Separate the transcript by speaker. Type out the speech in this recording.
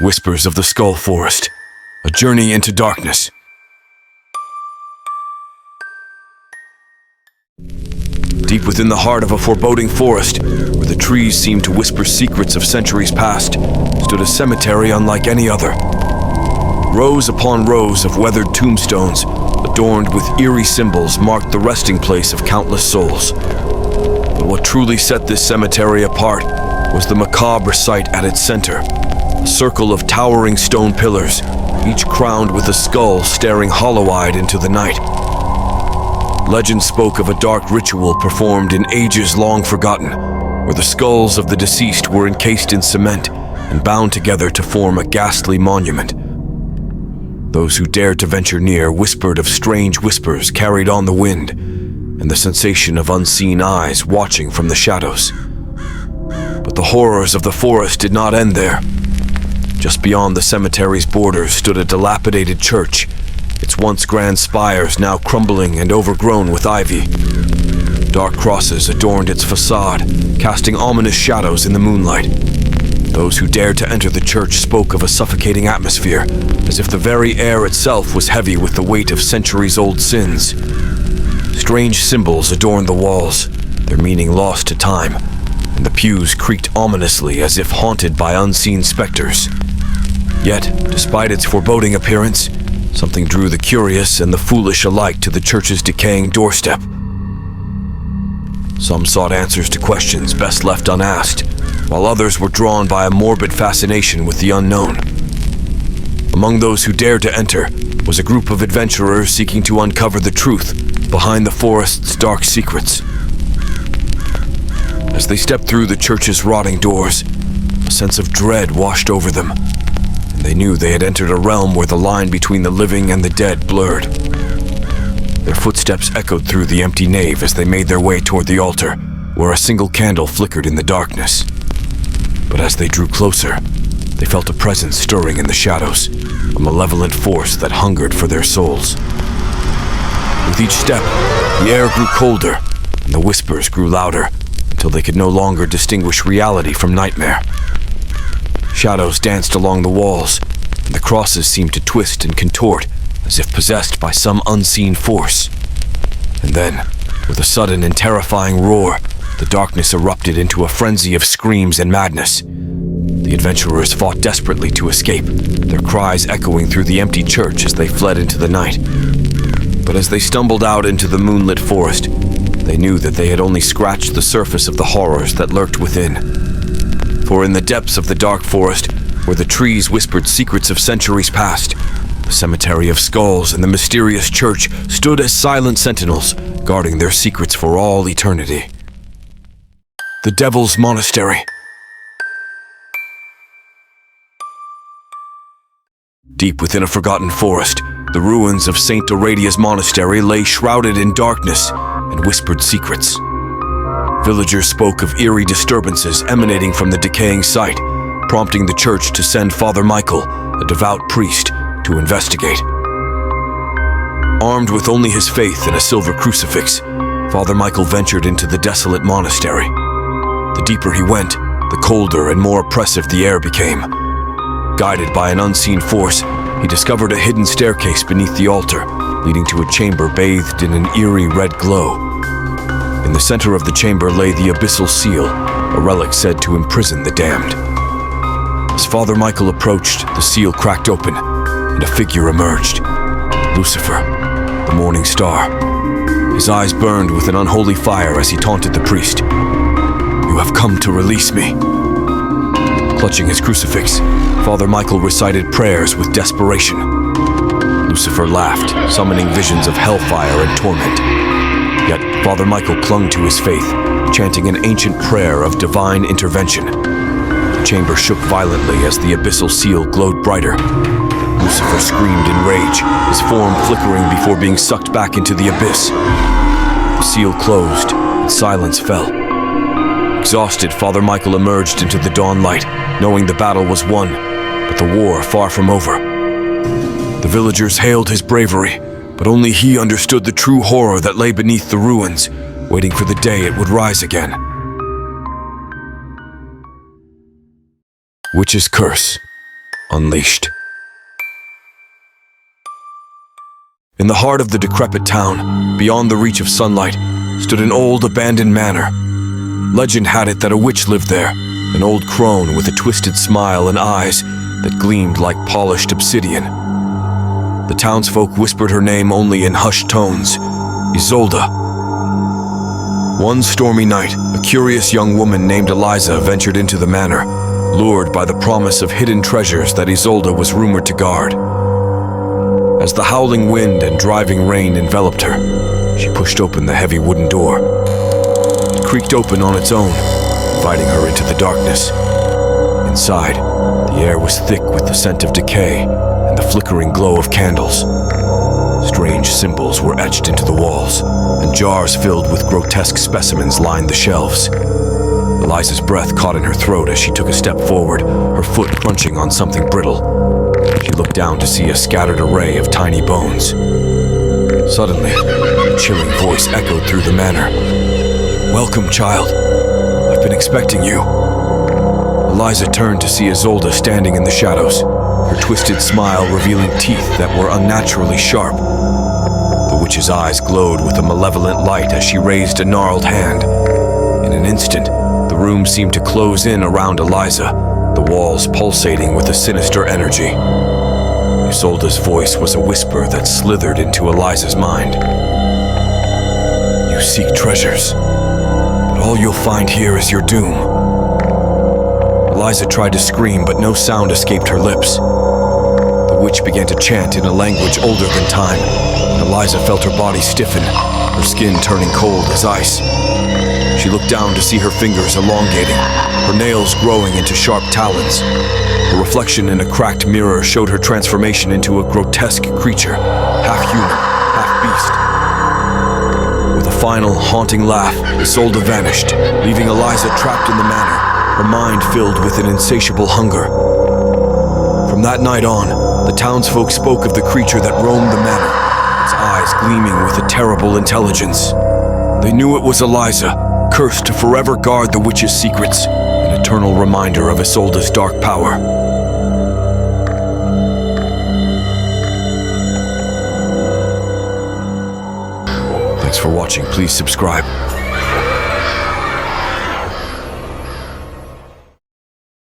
Speaker 1: Whispers of the Skull Forest, a journey into darkness. Deep within the heart of a foreboding forest, where the trees seemed to whisper secrets of centuries past, stood a cemetery unlike any other. Rows upon rows of weathered tombstones, adorned with eerie symbols, marked the resting place of countless souls. But what truly set this cemetery apart was the macabre site at its center, a circle of towering stone pillars, each crowned with a skull staring hollow-eyed into the night. Legend spoke of a dark ritual performed in ages long forgotten, where the skulls of the deceased were encased in cement and bound together to form a ghastly monument. Those who dared to venture near whispered of strange whispers carried on the wind, and the sensation of unseen eyes watching from the shadows. But the horrors of the forest did not end there. Just beyond the cemetery's borders stood a dilapidated church, its once grand spires now crumbling and overgrown with ivy. Dark crosses adorned its facade, casting ominous shadows in the moonlight. Those who dared to enter the church spoke of a suffocating atmosphere, as if the very air itself was heavy with the weight of centuries-old sins. Strange symbols adorned the walls, their meaning lost to time, and the pews creaked ominously as if haunted by unseen specters. Yet, despite its foreboding appearance, something drew the curious and the foolish alike to the church's decaying doorstep. Some sought answers to questions best left unasked, while others were drawn by a morbid fascination with the unknown. Among those who dared to enter was a group of adventurers seeking to uncover the truth behind the forest's dark secrets. As they stepped through the church's rotting doors, a sense of dread washed over them, and they knew they had entered a realm where the line between the living and the dead blurred. Their footsteps echoed through the empty nave as they made their way toward the altar, where a single candle flickered in the darkness. But as they drew closer, they felt a presence stirring in the shadows, a malevolent force that hungered for their souls. With each step, the air grew colder, and the whispers grew louder, until they could no longer distinguish reality from nightmare. Shadows danced along the walls, and the crosses seemed to twist and contort, as if possessed by some unseen force. And then, with a sudden and terrifying roar, the darkness erupted into a frenzy of screams and madness. The adventurers fought desperately to escape, their cries echoing through the empty church as they fled into the night. But as they stumbled out into the moonlit forest, they knew that they had only scratched the surface of the horrors that lurked within. For in the depths of the dark forest, where the trees whispered secrets of centuries past, the cemetery of skulls and the mysterious church stood as silent sentinels, guarding their secrets for all eternity. The Devil's Monastery. Deep within a forgotten forest, the ruins of Saint Aradia's monastery lay shrouded in darkness and whispered secrets. Villagers spoke of eerie disturbances emanating from the decaying site, prompting the church to send Father Michael, a devout priest, to investigate. Armed with only his faith and a silver crucifix, Father Michael ventured into the desolate monastery. The deeper he went, the colder and more oppressive the air became. Guided by an unseen force, he discovered a hidden staircase beneath the altar, leading to a chamber bathed in an eerie red glow. In the center of the chamber lay the abyssal seal, a relic said to imprison the damned. As Father Michael approached, the seal cracked open, and a figure emerged. Lucifer, the morning star. His eyes burned with an unholy fire as he taunted the priest. "You have come to release me." Clutching his crucifix, Father Michael recited prayers with desperation. Lucifer laughed, summoning visions of hellfire and torment. Yet Father Michael clung to his faith, chanting an ancient prayer of divine intervention. The chamber shook violently as the abyssal seal glowed brighter. Lucifer screamed in rage, his form flickering before being sucked back into the abyss. The seal closed, and silence fell. Exhausted, Father Michael emerged into the dawn light, knowing the battle was won, but the war far from over. The villagers hailed his bravery, but only he understood the true horror that lay beneath the ruins, waiting for the day it would rise again. Witch's Curse. unleashed. In the heart of the decrepit town, beyond the reach of sunlight, stood an old abandoned manor. Legend had it that a witch lived there, an old crone with a twisted smile and eyes that gleamed like polished obsidian. The townsfolk whispered her name only in hushed tones, Isolde. One stormy night, a curious young woman named Eliza ventured into the manor, lured by the promise of hidden treasures that Isolde was rumored to guard. As the howling wind and driving rain enveloped her, she pushed open the heavy wooden door. It creaked open on its own, inviting her into the darkness. Inside, the air was thick with the scent of decay and the flickering glow of candles. Strange symbols were etched into the walls, and jars filled with grotesque specimens lined the shelves. Eliza's breath caught in her throat as she took a step forward, her foot crunching on something brittle. She looked down to see a scattered array of tiny bones. Suddenly, a chilling voice echoed through the manor. "Welcome, child. I've been expecting you." Eliza turned to see Isolde standing in the shadows, her twisted smile revealing teeth that were unnaturally sharp. The witch's eyes glowed with a malevolent light as she raised a gnarled hand. In an instant, the room seemed to close in around Eliza, the walls pulsating with a sinister energy. Isolde's voice was a whisper that slithered into Eliza's mind. "You seek treasures, but all you'll find here is your doom." Eliza tried to scream, but no sound escaped her lips. The witch began to chant in a language older than time, and Eliza felt her body stiffen, her skin turning cold as ice. She looked down to see her fingers elongating, her nails growing into sharp talons. A reflection in a cracked mirror showed her transformation into a grotesque creature, half human, half beast. With a final, haunting laugh, Isolde vanished, leaving Eliza trapped in the manor, her mind filled with an insatiable hunger. From that night on, the townsfolk spoke of the creature that roamed the manor, its eyes gleaming with a terrible intelligence. They knew it was Eliza, cursed to forever guard the witch's secrets, an eternal reminder of Isolde's dark power. Thanks for watching. Please subscribe.